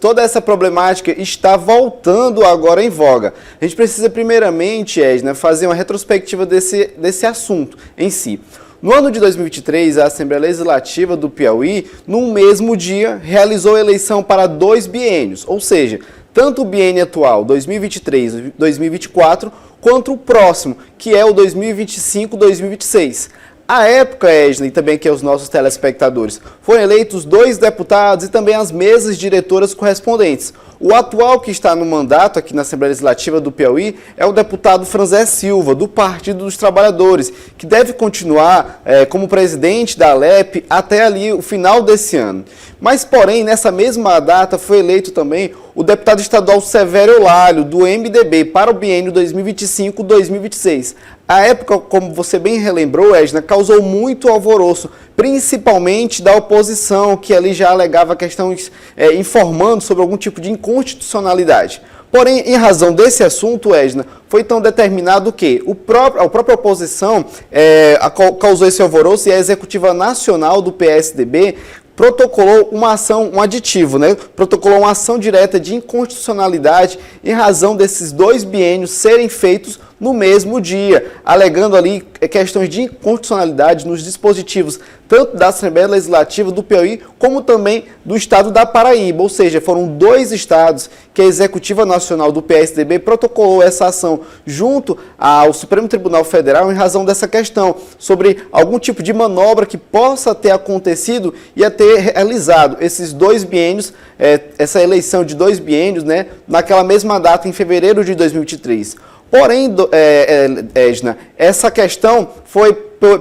Toda essa problemática está voltando agora em voga. A gente precisa primeiramente, Edna, fazer uma retrospectiva desse assunto em si. No ano de 2023, a Assembleia Legislativa do Piauí, no mesmo dia, realizou a eleição para 2 biênios, ou seja, tanto o biênio atual 2023-2024, quanto o próximo, que é o 2025-2026. À época, Edna, e também aqui aos nossos telespectadores, foram eleitos 2 deputados e também as mesas diretoras correspondentes. O atual que está no mandato aqui na Assembleia Legislativa do Piauí é o deputado Franzé Silva, do Partido dos Trabalhadores, que deve continuar como presidente da ALEP até ali o final desse ano. Mas, porém, nessa mesma data foi eleito também o deputado estadual Severo Eulálio, do MDB, para o biênio 2025-2026. A época, como você bem relembrou, Edna, causou muito alvoroço, principalmente da oposição, que ali já alegava questões informando sobre algum tipo de inconstitucionalidade. Porém, em razão desse assunto, Edna, foi tão determinado que a própria oposição causou esse alvoroço e a Executiva Nacional do PSDB protocolou uma ação, um aditivo, protocolou uma ação direta de inconstitucionalidade em razão desses 2 biênios serem feitos no mesmo dia, alegando ali questões de inconstitucionalidade nos dispositivos tanto da Assembleia Legislativa do Piauí como também do estado da Paraíba, ou seja, foram 2 estados que a Executiva Nacional do PSDB protocolou essa ação junto ao Supremo Tribunal Federal em razão dessa questão, sobre algum tipo de manobra que possa ter acontecido e a ter realizado esses 2 biênios, essa eleição de 2 biênios, naquela mesma data, em fevereiro de 2023. Porém, Edna, essa questão foi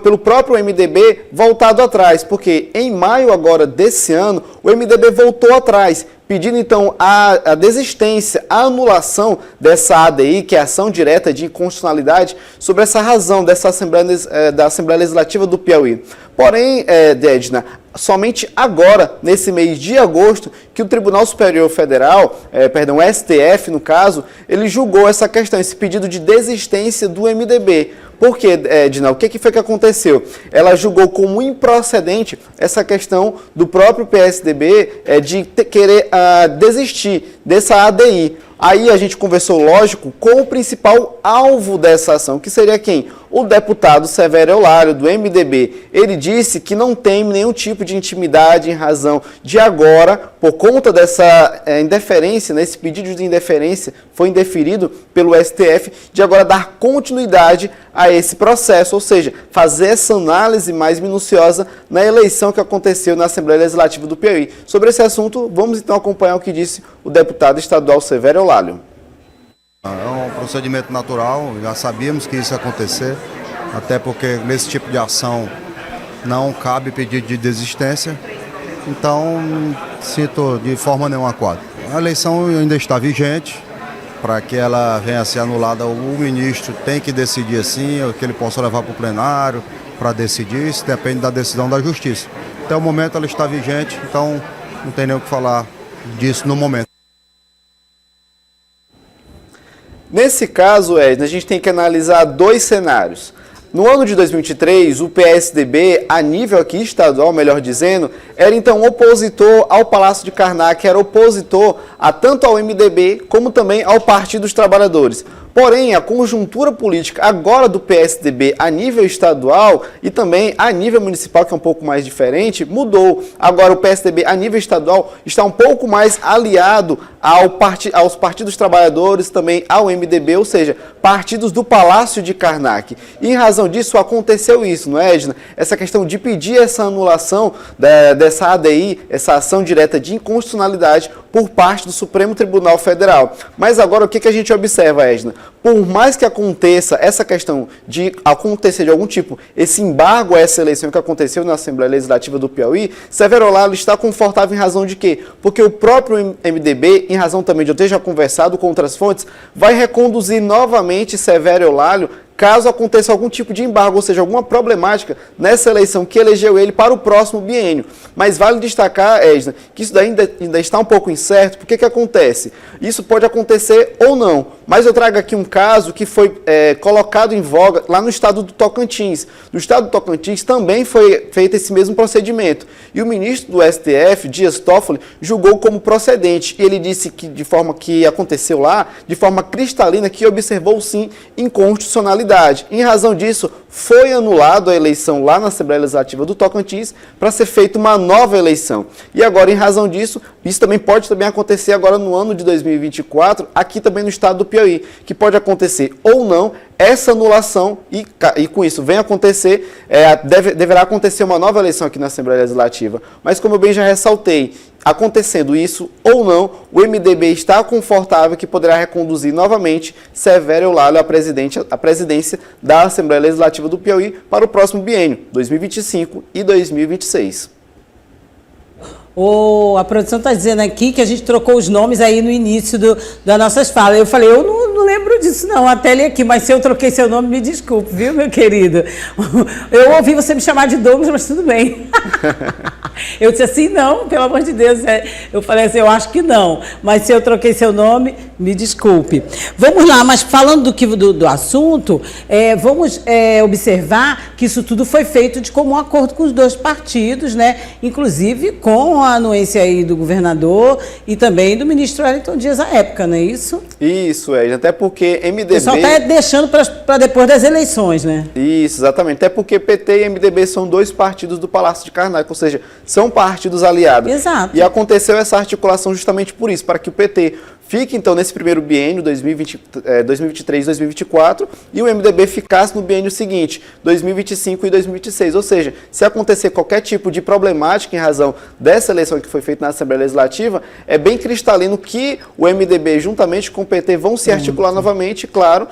pelo próprio MDB voltado atrás, porque em maio agora desse ano, o MDB voltou atrás, pedindo então a desistência, a anulação dessa ADI, que é a Ação Direta de Inconstitucionalidade, sobre essa razão dessa da Assembleia Legislativa do Piauí. Porém, Edna, somente agora, nesse mês de agosto, que o Tribunal Superior Federal, o STF no caso, ele julgou essa questão, esse pedido de desistência do MDB. Por quê, Edna? O que foi que aconteceu? Ela julgou como improcedente essa questão do próprio PSDB de querer desistir dessa ADI. Aí a gente conversou, lógico, com o principal alvo dessa ação, que seria quem? O deputado Severo Eulálio, do MDB. Ele disse que não tem nenhum tipo de intimidade em razão de agora, por conta dessa indeferência, esse pedido de indeferência foi indeferido pelo STF, de agora dar continuidade a esse processo, ou seja, fazer essa análise mais minuciosa na eleição que aconteceu na Assembleia Legislativa do Piauí. Sobre esse assunto, vamos então acompanhar o que disse o deputado estadual Severo Eulálio. É um procedimento natural, já sabíamos que isso ia acontecer, até porque nesse tipo de ação não cabe pedido de desistência, então sinto de forma nenhuma quadro. A eleição ainda está vigente, para que ela venha a ser anulada, o ministro tem que decidir assim, que ele possa levar para o plenário para decidir, isso depende da decisão da Justiça. Até o momento ela está vigente, então não tem nem o que falar disso no momento. Nesse caso, Edna, a gente tem que analisar 2 cenários. No ano de 2023, o PSDB, a nível aqui estadual, melhor dizendo, era então opositor ao Palácio de Karnak, era opositor tanto ao MDB como também ao Partido dos Trabalhadores. Porém, a conjuntura política agora do PSDB a nível estadual e também a nível municipal, que é um pouco mais diferente, mudou. Agora o PSDB a nível estadual está um pouco mais aliado aos partidos trabalhadores, também ao MDB, ou seja, partidos do Palácio de Karnak. E em razão disso aconteceu isso, não é, Edna? Essa questão de pedir essa anulação dessa ADI, essa ação direta de inconstitucionalidade por parte do Supremo Tribunal Federal. Mas agora o que a gente observa, Edna? Por mais que aconteça essa questão de acontecer de algum tipo, esse embargo a essa eleição que aconteceu na Assembleia Legislativa do Piauí, Severo Eulálio está confortável em razão de quê? Porque o próprio MDB, em razão também de eu ter já conversado com outras fontes, vai reconduzir novamente Severo Eulálio caso aconteça algum tipo de embargo, ou seja, alguma problemática nessa eleição que elegeu ele para o próximo biênio. Mas vale destacar, Edna, que isso daí ainda está um pouco incerto. Por que acontece? Isso pode acontecer ou não, mas eu trago aqui um caso que foi colocado em voga lá no estado do Tocantins. No estado do Tocantins também foi feito esse mesmo procedimento. E o ministro do STF, Dias Toffoli, julgou como procedente. E ele disse que, de forma que aconteceu lá, de forma cristalina, que observou sim inconstitucionalidade. Em razão disso, foi anulado a eleição lá na Assembleia Legislativa do Tocantins para ser feita uma nova eleição. E agora, em razão disso, isso também pode acontecer agora no ano de 2024, aqui também no estado do Piauí, que pode acontecer ou não essa anulação e com isso vem acontecer, deverá acontecer uma nova eleição aqui na Assembleia Legislativa. Mas como eu bem já ressaltei, acontecendo isso ou não, o MDB está confortável que poderá reconduzir novamente Severo Eulálio à presidência da Assembleia Legislativa do Piauí para o próximo biênio, 2025 e 2026. A produção está dizendo aqui que a gente trocou os nomes aí no início das nossas falas. Eu falei, eu não lembro disso não, até li aqui, mas se eu troquei seu nome, me desculpe, viu, meu querido? Eu ouvi você me chamar de Douglas, mas tudo bem. Eu disse assim, não, pelo amor de Deus. Eu falei assim, eu acho que não, mas se eu troquei seu nome, me desculpe. Vamos lá, mas falando do assunto, vamos observar que isso tudo foi feito de comum acordo com os dois partidos, né? Inclusive com a anuência aí do governador e também do ministro Wellington Dias à época, não é isso? Isso, até porque MDB... O pessoal está deixando para depois das eleições, né? Isso, exatamente. Até porque PT e MDB são dois partidos do Palácio de Karnak, ou seja, são partidos aliados. Exato. E aconteceu essa articulação justamente por isso, para que o PT fique, então, nesse primeiro biênio, 2023 e 2024, e o MDB ficasse no biênio seguinte, 2025 e 2026. Ou seja, se acontecer qualquer tipo de problemática em razão dessa eleição que foi feita na Assembleia Legislativa, é bem cristalino que o MDB, juntamente com o PT, vão se articular novamente, claro,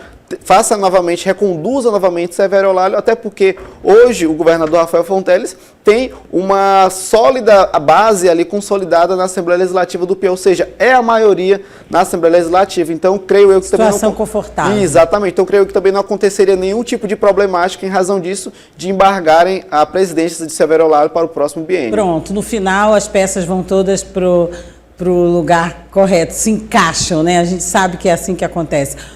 reconduza novamente Severo Eulálio, até porque hoje o governador Rafael Fonteles tem uma sólida base ali consolidada na Assembleia Legislativa do Piauí, ou seja, é a maioria na Assembleia Legislativa. Então, creio eu que situação confortável. Exatamente. Então, creio que também não aconteceria nenhum tipo de problemática em razão disso, de embargarem a presidência de Severo Eulálio para o próximo biênio. Pronto, no final as peças vão todas pro lugar correto, se encaixam, né? A gente sabe que é assim que acontece.